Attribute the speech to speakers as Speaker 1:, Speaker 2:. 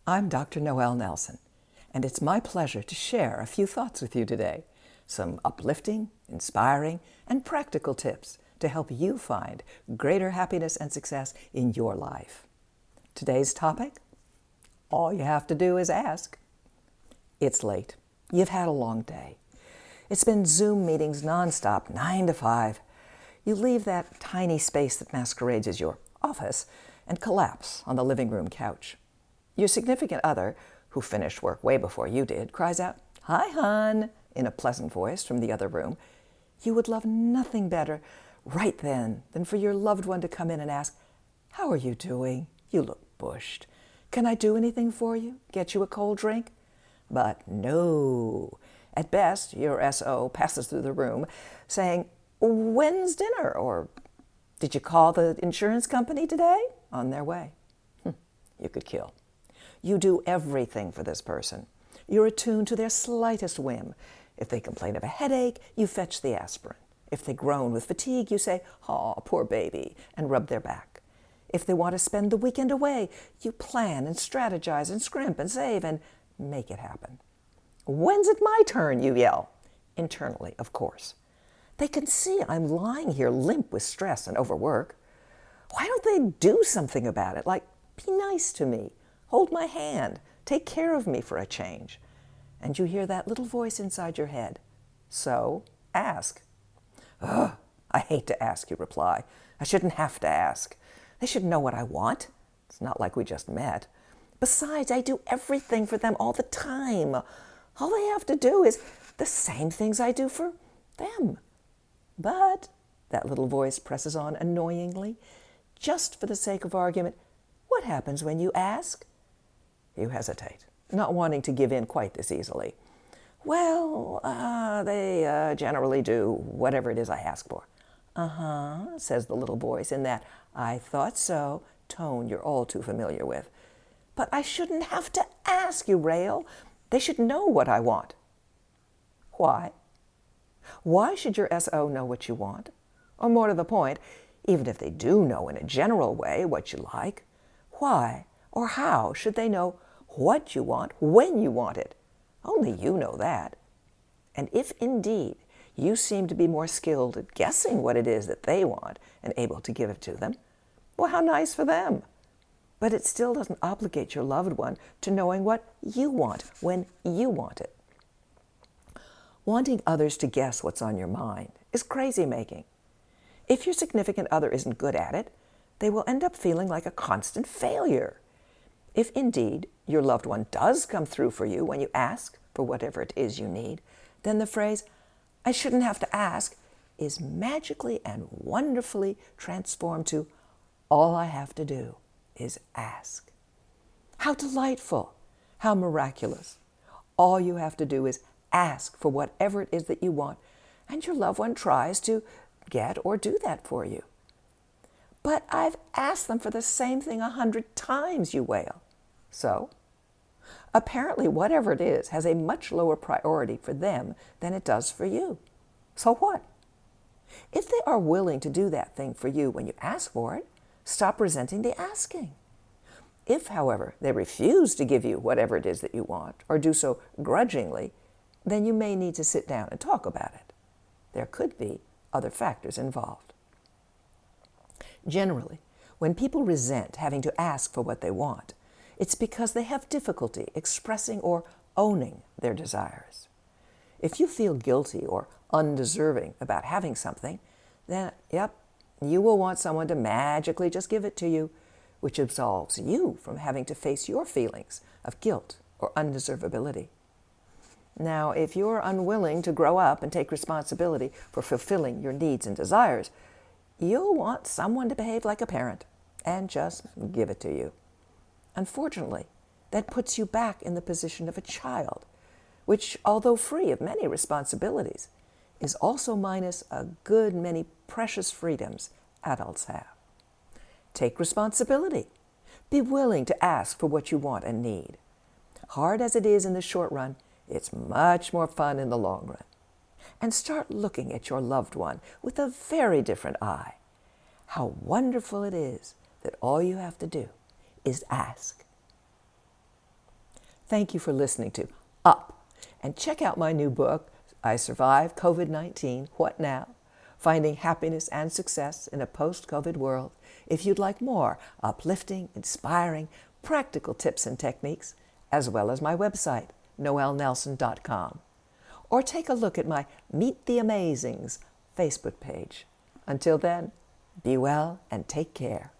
Speaker 1: I'm Dr. Noelle Nelson, and it's my pleasure to share a few thoughts with you today. Some uplifting, inspiring, and practical tips to help you find greater happiness and success in your life. Today's topic: all you have to do is ask. It's late. You've had a long day. It's been Zoom meetings nonstop, 9 to 5. You leave that tiny space that masquerades as your office and collapse on the living room couch. Your significant other, who finished work way before you did, cries out, "Hi, hon," in a pleasant voice from the other room. You would love nothing better right then than for your loved one to come in and ask, "How are you doing? You look bushed. Can I do anything for you? Get you a cold drink?" But no. At best, your SO passes through the room saying, "When's dinner?" or "Did you call the insurance company today?" On their way. You could kill. You do everything for this person. You're attuned to their slightest whim. If they complain of a headache, you fetch the aspirin. If they groan with fatigue, you say, "Aw, poor baby," and rub their back. If they want to spend the weekend away, you plan and strategize and scrimp and save and make it happen. "When's it my turn?" you yell. Internally, of course. They can see I'm lying here limp with stress and overwork. Why don't they do something about it? Like, be nice to me, hold my hand, take care of me for a change. And you hear that little voice inside your head. So, ask. "Ugh, I hate to ask," you reply. "I shouldn't have to ask. They should know what I want. It's not like we just met. Besides, I do everything for them all the time. All they have to do is the same things I do for them." But, that little voice presses on annoyingly, just for the sake of argument, what happens when you ask? You hesitate, not wanting to give in quite this easily. "Well, they generally do whatever it is I ask for." "Uh-huh," says the little voice in that "I thought so" tone you're all too familiar with. "But I shouldn't have to ask," you rail. "They should know what I want." Why? Why should your SO know what you want? Or more to the point, even if they do know in a general way what you like, why or how should they know what you want when you want it? Only you know that. And if indeed you seem to be more skilled at guessing what it is that they want and able to give it to them, well, how nice for them. But it still doesn't obligate your loved one to knowing what you want when you want it. Wanting others to guess what's on your mind is crazy-making. If your significant other isn't good at it, they will end up feeling like a constant failure. If indeed your loved one does come through for you when you ask for whatever it is you need, then the phrase, "I shouldn't have to ask," is magically and wonderfully transformed to, "All I have to do is ask." How delightful! How miraculous! All you have to do is ask for whatever it is that you want, and your loved one tries to get or do that for you. "But I've asked them for the same thing 100 times, you wail. So? Apparently, whatever it is has a much lower priority for them than it does for you. So what? If they are willing to do that thing for you when you ask for it, stop resenting the asking. If, however, they refuse to give you whatever it is that you want, or do so grudgingly, then you may need to sit down and talk about it. There could be other factors involved. Generally, when people resent having to ask for what they want, it's because they have difficulty expressing or owning their desires. If you feel guilty or undeserving about having something, then, you will want someone to magically just give it to you, which absolves you from having to face your feelings of guilt or undeservability. Now, if you're unwilling to grow up and take responsibility for fulfilling your needs and desires, you'll want someone to behave like a parent and just give it to you. Unfortunately, that puts you back in the position of a child, which, although free of many responsibilities, is also minus a good many precious freedoms adults have. Take responsibility. Be willing to ask for what you want and need. Hard as it is in the short run, it's much more fun in the long run. And start looking at your loved one with a very different eye. How wonderful it is that all you have to do is ask. Thank you for listening to Up. And check out my new book, I Survived COVID-19, What Now? Finding Happiness and Success in a Post-COVID World. If you'd like more uplifting, inspiring, practical tips and techniques, as well as my website, noelnelson.com. Or take a look at my Meet the Amazings Facebook page. Until then, be well and take care.